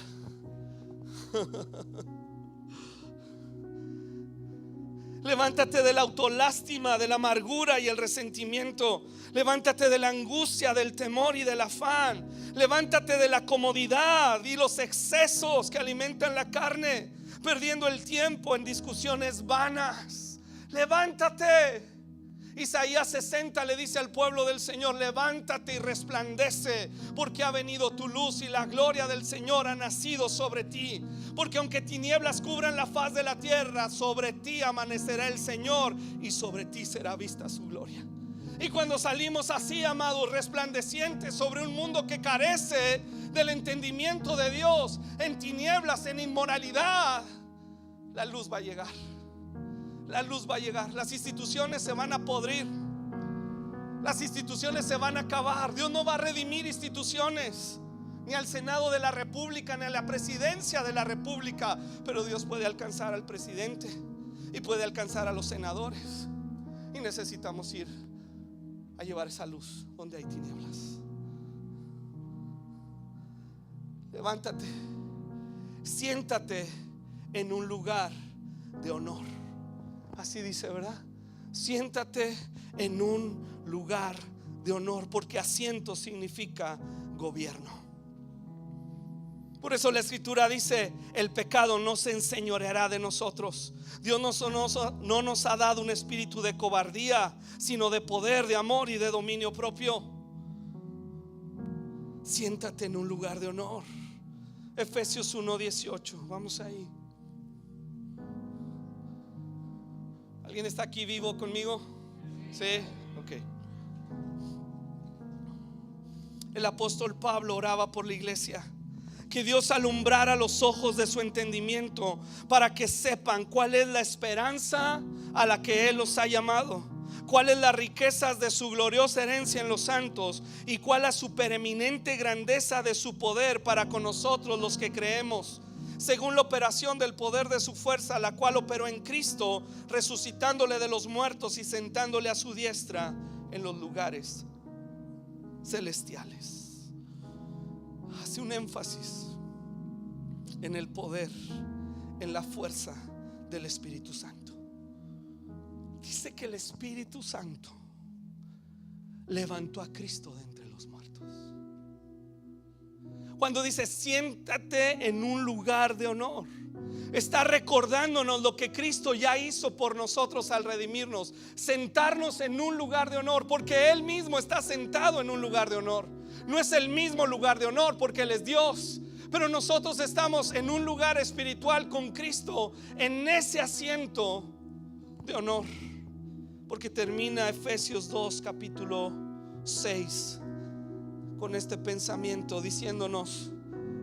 Levántate de la autolástima, de la amargura y el resentimiento. Levántate de la angustia, del temor y del afán. Levántate de la comodidad y los excesos que alimentan la carne, perdiendo el tiempo en discusiones vanas. Levántate. Isaías 60 le dice al pueblo del Señor: levántate y resplandece, porque ha venido tu luz y la gloria del Señor ha nacido sobre ti. Porque aunque tinieblas cubran la faz de la tierra, sobre ti amanecerá el Señor y sobre ti será vista su gloria. Y cuando salimos así, amados, resplandecientes sobre un mundo que carece del entendimiento de Dios, en tinieblas, en inmoralidad, la luz va a llegar. La luz va a llegar. Las instituciones se van a podrir. Las instituciones se van a acabar. Dios no va a redimir instituciones, ni al Senado de la República, ni a la presidencia de la República. Pero Dios puede alcanzar al presidente y puede alcanzar a los senadores. Y necesitamos ir a llevar esa luz donde hay tinieblas. Levántate, siéntate en un lugar de honor. Así dice, ¿verdad? Siéntate en un lugar de honor, porque asiento significa gobierno. Por eso la escritura dice: el pecado no se enseñoreará de nosotros. Dios no nos ha dado un espíritu de cobardía, sino de poder, de amor y de dominio propio. Siéntate en un lugar de honor. Efesios 1:18. Vamos ahí. ¿Alguien está aquí vivo conmigo? Sí, ok. El apóstol Pablo oraba por la iglesia, que Dios alumbrara los ojos de su entendimiento, para que sepan cuál es la esperanza a la que Él los ha llamado, cuáles las riquezas de su gloriosa herencia en los santos, y cuál la supereminente grandeza de su poder para con nosotros los que creemos, según la operación del poder de su fuerza, la cual operó en Cristo, resucitándole de los muertos y sentándole a su diestra en los lugares celestiales. Hace un énfasis en el poder, en la fuerza del Espíritu Santo. Dice que el Espíritu Santo levantó a Cristo de entre los muertos. Cuando dice siéntate en un lugar de honor, está recordándonos lo que Cristo ya hizo por nosotros al redimirnos. Sentarnos en un lugar de honor, porque Él mismo está sentado en un lugar de honor. No es el mismo lugar de honor porque Él es Dios, pero nosotros estamos en un lugar espiritual con Cristo, en ese asiento de honor. Porque termina Efesios 2 capítulo 6 con este pensamiento, diciéndonos: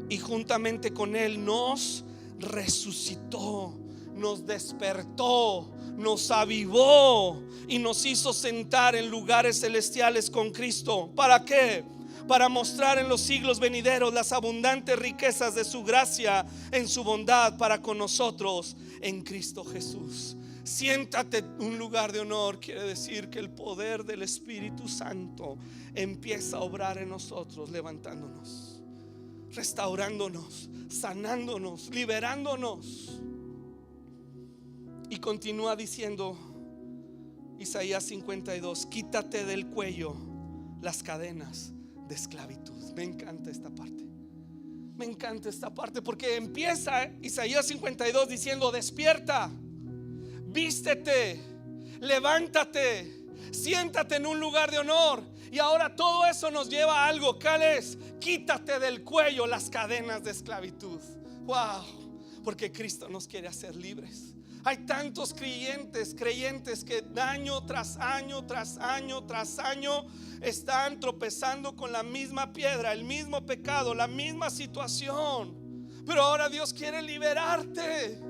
y juntamente con Él nos resucitó, nos despertó, nos avivó y nos hizo sentar en lugares celestiales con Cristo. ¿Para qué? Para mostrar en los siglos venideros las abundantes riquezas de su gracia en su bondad para con nosotros en Cristo Jesús. Siéntate en un lugar de honor quiere decir que el poder del Espíritu Santo empieza a obrar en nosotros, levantándonos, restaurándonos, sanándonos, liberándonos. Y continúa diciendo Isaías 52: quítate del cuello las cadenas de esclavitud. Me encanta esta parte. Me encanta esta parte porque empieza Isaías 52 diciendo: despierta, vístete, levántate, siéntate en un lugar de honor. Y ahora todo eso nos lleva a algo. ¿Cuál es? Quítate del cuello las cadenas de esclavitud. Wow, porque Cristo nos quiere hacer libres. Hay tantos creyentes que año tras año están tropezando con la misma piedra, el mismo pecado, la misma situación. Pero ahora Dios quiere liberarte.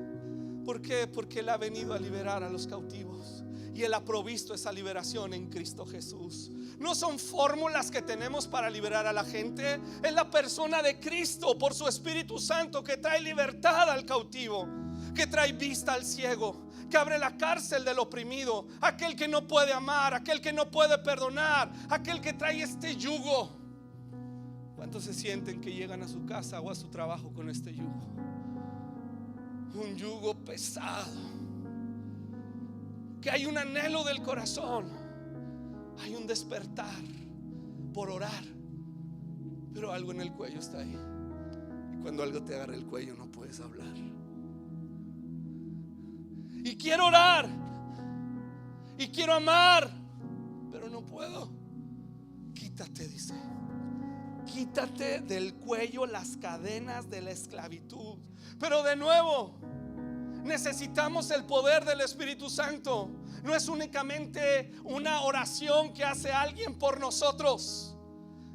¿Por qué? Porque Él ha venido a liberar a los cautivos y Él ha provisto esa liberación en Cristo Jesús. No son fórmulas que tenemos para liberar a la gente. Es la persona de Cristo por su Espíritu Santo que trae libertad al cautivo, que trae vista al ciego, que abre la cárcel del oprimido, aquel que no puede amar, aquel que no puede perdonar, aquel que trae este yugo. ¿Cuántos se sienten que llegan a su casa o a su trabajo con este yugo? Un yugo pesado, que hay un anhelo del corazón, hay un despertar por orar, pero algo en el cuello está ahí. Y cuando algo te agarra el cuello no puedes hablar. Y quiero orar y quiero amar, pero no puedo. Quítate, dice, quítate del cuello las cadenas de la esclavitud. Pero de nuevo, necesitamos el poder del Espíritu Santo. No es únicamente una oración que hace alguien por nosotros.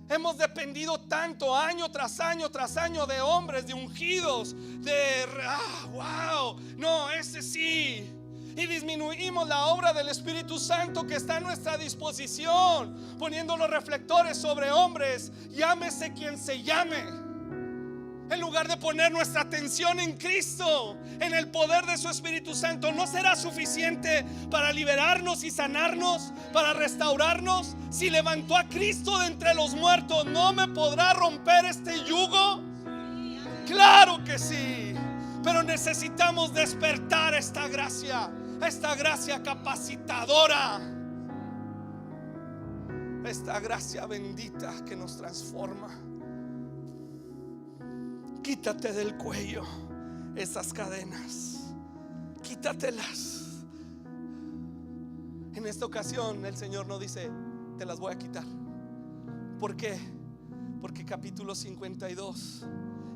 Hemos dependido tanto año tras año tras año de hombres, de ungidos, de wow, no, ese sí. Y disminuimos la obra del Espíritu Santo que está a nuestra disposición, poniendo los reflectores sobre hombres, llámese quien se llame, en lugar de poner nuestra atención en Cristo, en el poder de su Espíritu Santo. ¿No será suficiente para liberarnos y sanarnos, para restaurarnos? Si levantó a Cristo de entre los muertos, ¿no me podrá romper este yugo? Claro que sí. Pero necesitamos despertar esta gracia capacitadora, esta gracia bendita que nos transforma. Quítate del cuello esas cadenas, quítatelas. En esta ocasión el Señor no dice te las voy a quitar. ¿Por qué? Porque capítulos 52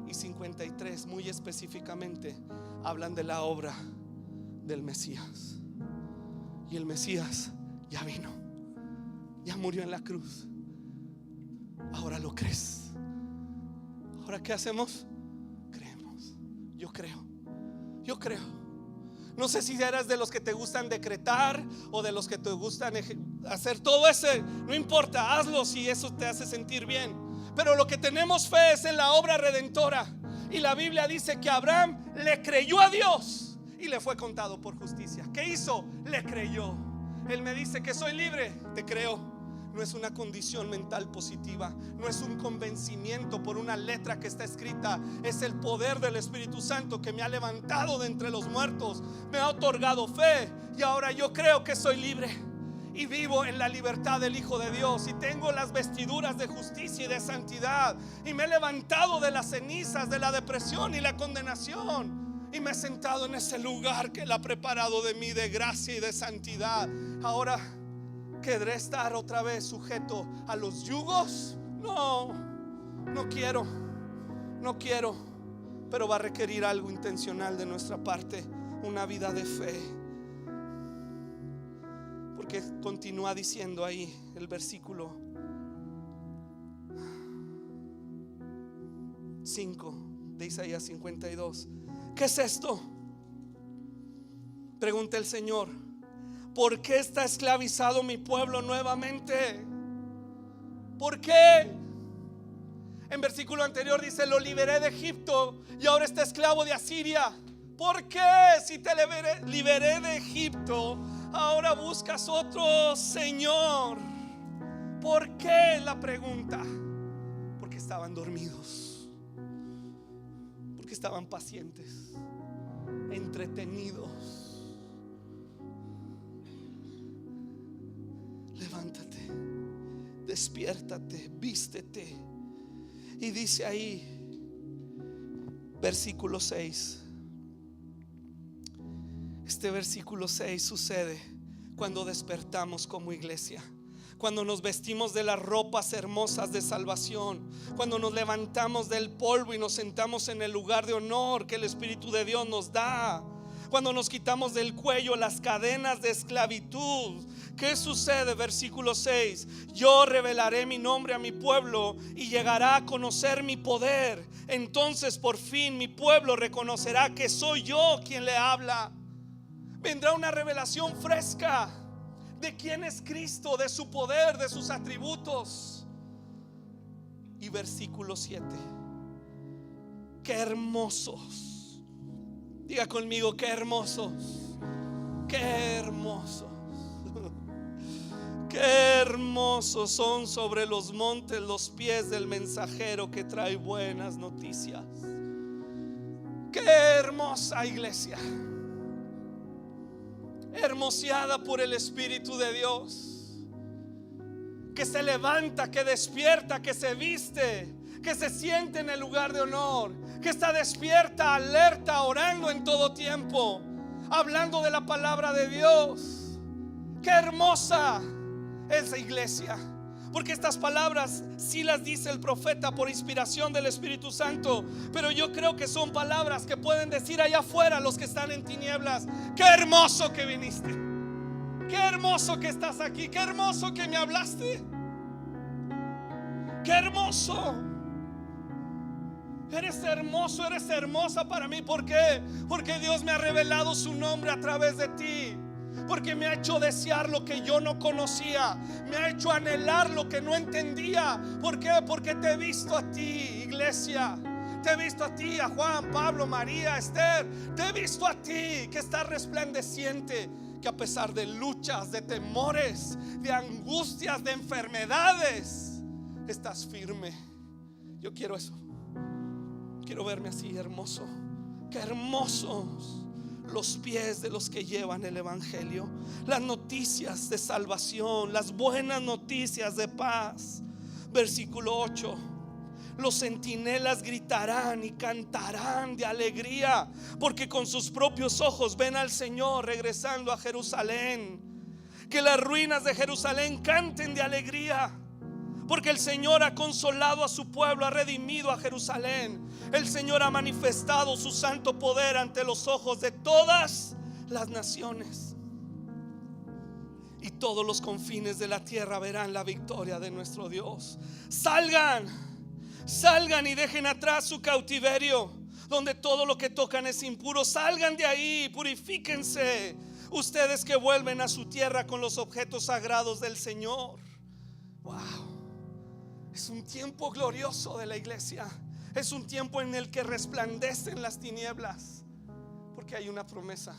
y 53 muy específicamente hablan de la obra del Mesías. Y el Mesías ya vino, ya murió en la cruz. Ahora lo crees. Ahora ¿qué hacemos? Creemos. Yo creo. No sé si eres de los que te gustan decretar o de los que te gustan hacer todo ese. No importa, hazlo si eso te hace sentir bien. Pero lo que tenemos fe es en la obra redentora. Y la Biblia dice que Abraham le creyó a Dios y le fue contado por justicia. ¿Qué hizo? Le creyó. Él me dice que soy libre. Te creo. No es una condición mental positiva, no es un convencimiento por una letra que está escrita. Es el poder del Espíritu Santo que me ha levantado de entre los muertos, me ha otorgado fe. Y ahora yo creo que soy libre y vivo en la libertad del Hijo de Dios, y tengo las vestiduras de justicia y de santidad, y me he levantado de las cenizas de la depresión y la condenación, y me he sentado en ese lugar que Él ha preparado de mí, de gracia y de santidad. Ahora ¿querré estar otra vez sujeto a los yugos? No quiero. Pero va a requerir algo intencional de nuestra parte, una vida de fe. Porque continúa diciendo ahí el versículo 5 de Isaías 52. ¿Qué es esto? Pregunta el Señor. ¿Por qué está esclavizado mi pueblo nuevamente? ¿Por qué? En versículo anterior dice: lo liberé de Egipto y ahora está esclavo de Asiria. ¿Por qué? Si te liberé de Egipto, ahora buscas otro Señor. ¿Por qué? La pregunta. Porque estaban dormidos, porque estaban pacientes, entretenidos. Levántate, despiértate, vístete. Y dice ahí, versículo 6. Este versículo 6 sucede cuando despertamos como iglesia, cuando nos vestimos de las ropas hermosas de salvación, cuando nos levantamos del polvo y nos sentamos en el lugar de honor que el Espíritu de Dios nos da, cuando nos quitamos del cuello las cadenas de esclavitud. ¿Qué sucede? Versículo 6. Yo revelaré mi nombre a mi pueblo y llegará a conocer mi poder. Entonces por fin mi pueblo reconocerá que soy yo quien le habla. Vendrá una revelación fresca de quién es Cristo, de su poder, de sus atributos. Y versículo 7. Qué hermosos. Diga conmigo, qué hermosos. Qué hermosos. Qué hermosos son sobre los montes los pies del mensajero que trae buenas noticias. Qué hermosa iglesia, hermoseada por el Espíritu de Dios, que se levanta, que despierta, que se viste, que se siente en el lugar de honor, que está despierta, alerta, orando en todo tiempo, hablando de la palabra de Dios. Qué hermosa esa iglesia, porque estas palabras sí las dice el profeta por inspiración del Espíritu Santo, pero yo creo que son palabras que pueden decir allá afuera los que están en tinieblas: qué hermoso que viniste, qué hermoso que estás aquí, qué hermoso que me hablaste, qué hermoso. Eres hermoso, eres hermosa para mí. ¿Por qué? Porque Dios me ha revelado su nombre a través de ti. Porque me ha hecho desear lo que yo no conocía, me ha hecho anhelar lo que no entendía. ¿Por qué? Porque te he visto a ti, iglesia. Te he visto a ti, a Juan, Pablo, María, Esther. Te he visto a ti que estás resplandeciente, que a pesar de luchas, de temores, de angustias, de enfermedades, estás firme. Yo quiero eso. Quiero verme así, hermoso. Qué hermosos los pies de los que llevan el evangelio, las noticias de salvación, las buenas noticias de paz. Versículo 8: los centinelas gritarán y cantarán de alegría, porque con sus propios ojos ven al Señor regresando a Jerusalén. Que las ruinas de Jerusalén canten de alegría, porque el Señor ha consolado a su pueblo, ha redimido a Jerusalén. El Señor ha manifestado su santo poder ante los ojos de todas las naciones, y todos los confines de la tierra verán la victoria de nuestro Dios. Salgan, salgan y dejen atrás su cautiverio, donde todo lo que tocan es impuro. Salgan de ahí, purifíquense, ustedes que vuelven a su tierra con los objetos sagrados del Señor. Wow. Es un tiempo glorioso de la iglesia. Es un tiempo en el que resplandecen las tinieblas, porque hay una promesa: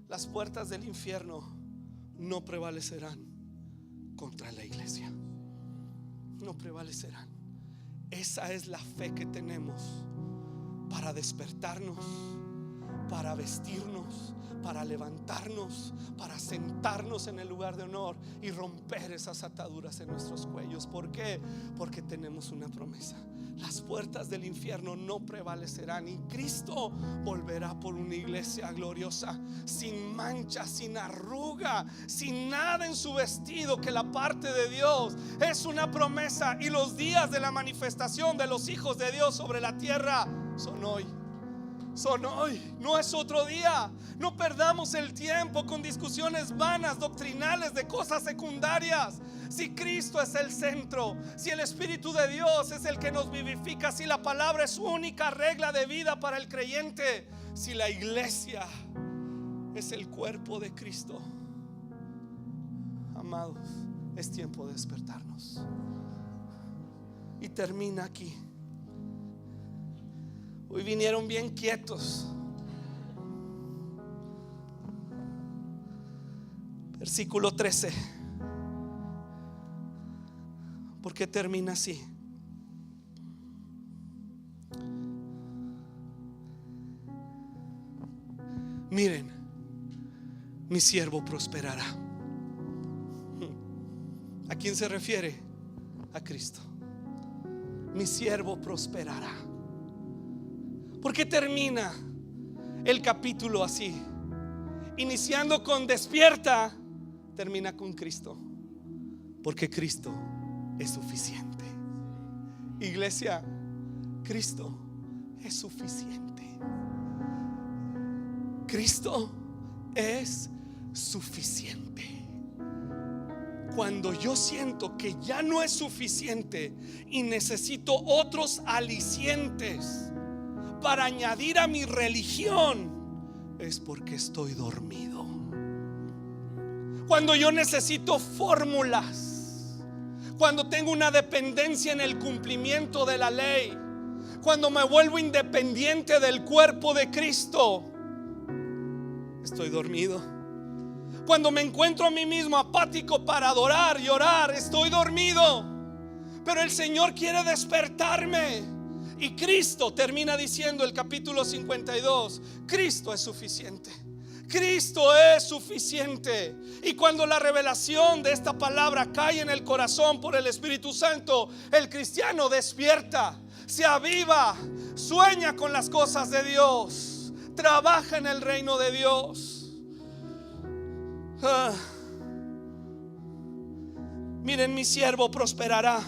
las puertas del infierno no prevalecerán contra la iglesia. No prevalecerán. Esa es la fe que tenemos para despertarnos, para vestirnos, para levantarnos, para sentarnos en el lugar de honor y romper esas ataduras en nuestros cuellos. ¿Por qué? Porque tenemos una promesa: las puertas del infierno no prevalecerán, y Cristo volverá por una iglesia gloriosa, sin mancha, sin arruga, sin nada en su vestido, que la parte de Dios es una promesa, y los días de la manifestación de los hijos de Dios sobre la tierra son hoy. Son hoy, no es otro día. No perdamos el tiempo con discusiones vanas, doctrinales, de cosas secundarias. Si Cristo es el centro, si el Espíritu de Dios es el que nos vivifica, si la palabra es su única regla de vida para el creyente, si la iglesia es el cuerpo de Cristo, amados, es tiempo de despertarnos. Y termina aquí. Hoy vinieron bien quietos. Versículo 13. ¿Por qué termina así? Miren, mi siervo prosperará. ¿A quién se refiere? A Cristo. Mi siervo prosperará. ¿Por qué termina el capítulo así? Iniciando con despierta, termina con Cristo. Porque Cristo es suficiente. Iglesia, Cristo es suficiente. Cristo es suficiente. Cuando yo siento que ya no es suficiente y necesito otros alicientes para añadir a mi religión, es porque estoy dormido. Cuando yo necesito fórmulas, cuando tengo una dependencia en el cumplimiento de la ley, cuando me vuelvo independiente del cuerpo de Cristo, estoy dormido. Cuando me encuentro a mí mismo apático para adorar y orar, estoy dormido. Pero el Señor quiere despertarme. Y Cristo termina diciendo el capítulo 52: Cristo es suficiente. Cristo es suficiente. Y cuando la revelación de esta palabra cae en el corazón por el Espíritu Santo, el cristiano despierta, se aviva, sueña con las cosas de Dios, trabaja en el reino de Dios. Miren, mi siervo prosperará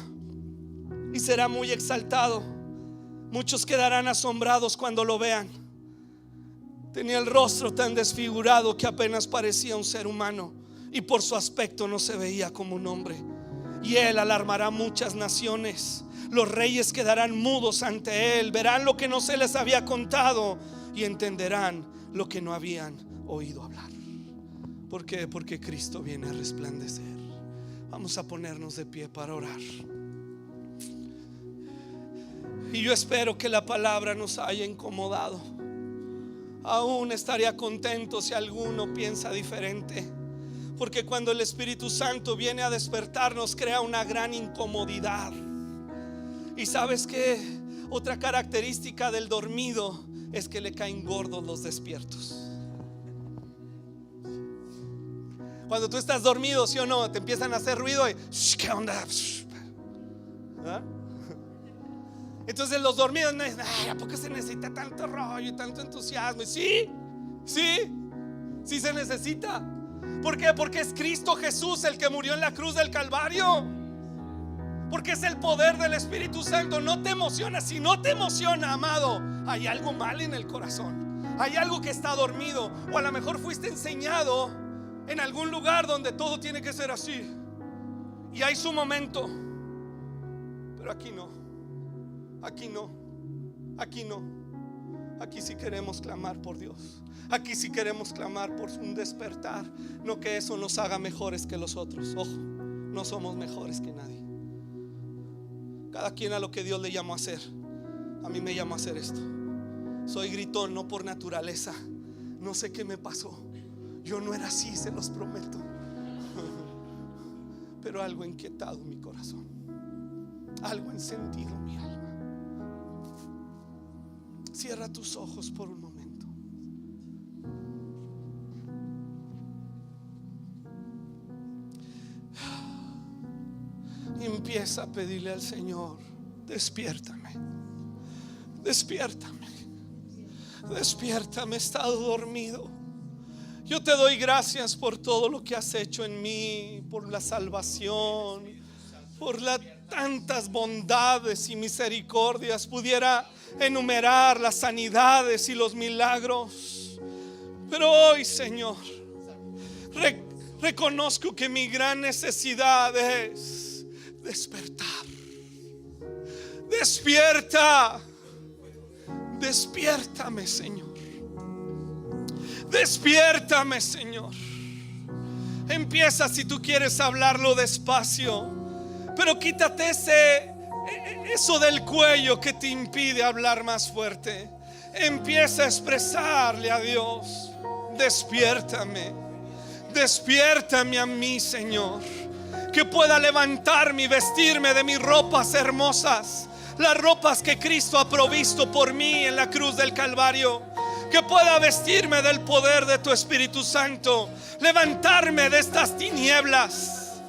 y será muy exaltado. Muchos quedarán asombrados cuando lo vean. Tenía el rostro tan desfigurado que apenas parecía un ser humano, y por su aspecto no se veía como un hombre. Y él alarmará muchas naciones. Los reyes quedarán mudos ante él, verán lo que no se les había contado y entenderán lo que no habían oído hablar. ¿Por qué? Porque Cristo viene a resplandecer. Vamos a ponernos de pie para orar. Y yo espero que la palabra nos haya incomodado. Aún estaría contento si alguno piensa diferente, porque cuando el Espíritu Santo viene a despertarnos, crea una gran incomodidad. Y ¿sabes qué? Otra característica del dormido es que le caen gordos los despiertos. Cuando tú estás dormido, ¿sí o no? Te empiezan a hacer ruido y ¿qué onda? ¿Ah? Entonces los dormidos no dicen: ay, ¿a poco se necesita tanto rollo y tanto entusiasmo? Y sí se necesita. ¿Por qué? Porque es Cristo Jesús el que murió en la cruz del Calvario. Porque es el poder del Espíritu Santo. No te emociona. Si no te emociona, amado, hay algo mal en el corazón. Hay algo que está dormido. O a lo mejor fuiste enseñado en algún lugar donde todo tiene que ser así, y hay su momento. Pero aquí no. Aquí no. Aquí no. Aquí sí queremos clamar por Dios. Aquí sí queremos clamar por un despertar. No que eso nos haga mejores que los otros. Ojo, no somos mejores que nadie. Cada quien a lo que Dios le llamó a hacer. A mí me llamó a hacer esto. Soy gritón no por naturaleza. No sé qué me pasó. Yo no era así, se los prometo. Pero algo ha inquietado mi corazón. Algo ha encendido mi alma. Cierra tus ojos por un momento. Y empieza a pedirle al Señor: despiértame, despiértame, despiértame. He estado dormido. Yo te doy gracias por todo lo que has hecho en mí, por la salvación, por las tantas bondades y misericordias. Pudiera enumerar las sanidades y los milagros, pero hoy, Señor, reconozco que mi gran necesidad es despertar. Despierta, despiértame, Señor. Despiértame, Señor. Empieza, si tú quieres, hablarlo despacio, pero quítate eso del cuello que te impide hablar más fuerte. Empieza a expresarle a Dios: despiértame, despiértame a mí, Señor. Que pueda levantarme y vestirme de mis ropas hermosas, las ropas que Cristo ha provisto por mí en la cruz del Calvario. Que pueda vestirme del poder de tu Espíritu Santo. Levantarme de estas tinieblas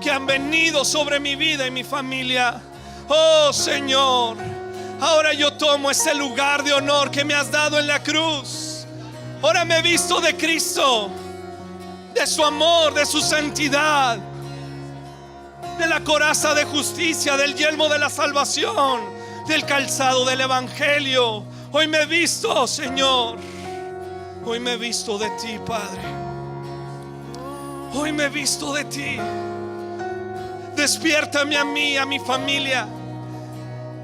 que han venido sobre mi vida y mi familia. Oh, Señor, ahora yo tomo ese lugar de honor que me has dado en la cruz. Ahora me he visto de Cristo, de su amor, de su santidad, de la coraza de justicia, del yelmo de la salvación, del calzado del evangelio. Hoy me he visto, Señor. Hoy me he visto de ti, Padre. Hoy me he visto de ti. Despiértame a mí, a mi familia.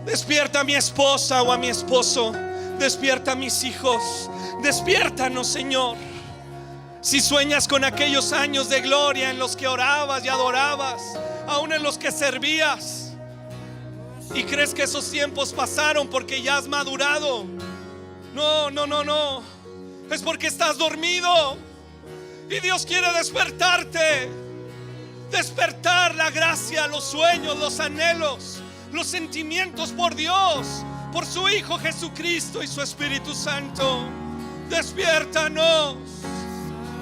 Despierta a mi esposa o a mi esposo. Despierta a mis hijos. Despiértanos, Señor. Si sueñas con aquellos años de gloria en los que orabas y adorabas, aún en los que servías, y crees que esos tiempos pasaron porque ya has madurado, no. Es porque estás dormido. Y Dios quiere despertarte, despertar la gracia, los sueños, los anhelos, los sentimientos por Dios, por su Hijo Jesucristo y su Espíritu Santo. Despiértanos,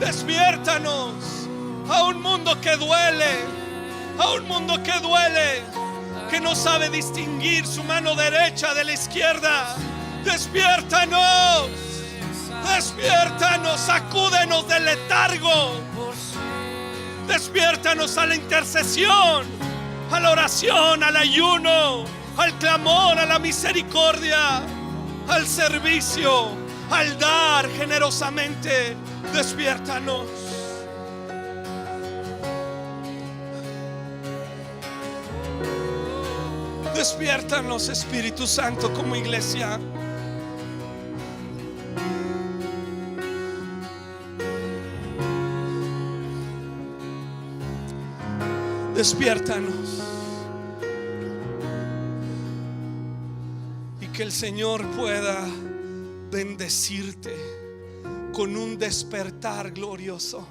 despiértanos a un mundo que duele, a un mundo que duele, que no sabe distinguir su mano derecha de la izquierda. Despiértanos, despiértanos, sacúdenos del letargo. Despiértanos a la intercesión, a la oración, al ayuno, al clamor, a la misericordia, al servicio, al dar generosamente. Despiértanos. Despiértanos, Espíritu Santo, como iglesia. Despiértanos. Y que el Señor pueda bendecirte con un despertar glorioso.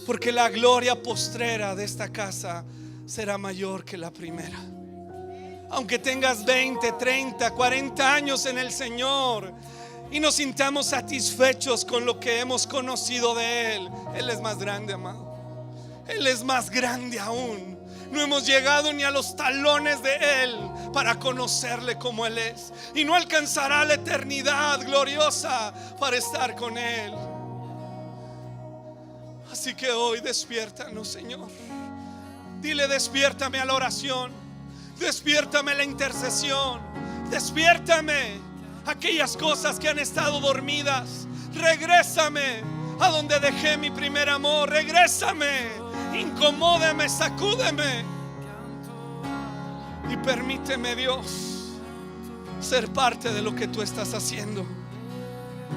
Porque la gloria postrera de esta casa será mayor que la primera. Aunque tengas 20, 30, 40 años en el Señor y nos sintamos satisfechos con lo que hemos conocido de Él, Él es más grande, amado. Él es más grande aún. No hemos llegado ni a los talones de Él para conocerle como Él es. Y no alcanzará la eternidad gloriosa para estar con Él. Así que hoy despiértanos, Señor. Dile: despiértame a la oración, despiértame a la intercesión, despiértame aquellas cosas que han estado dormidas. Regrésame a donde dejé mi primer amor. Regrésame, incomódame, sacúdeme y permíteme, Dios, ser parte de lo que tú estás haciendo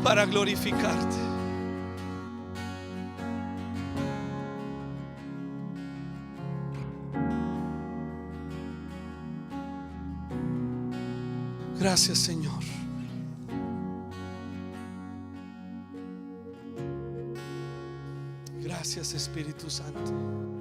para glorificarte. Gracias, Señor. Gracias, Espíritu Santo.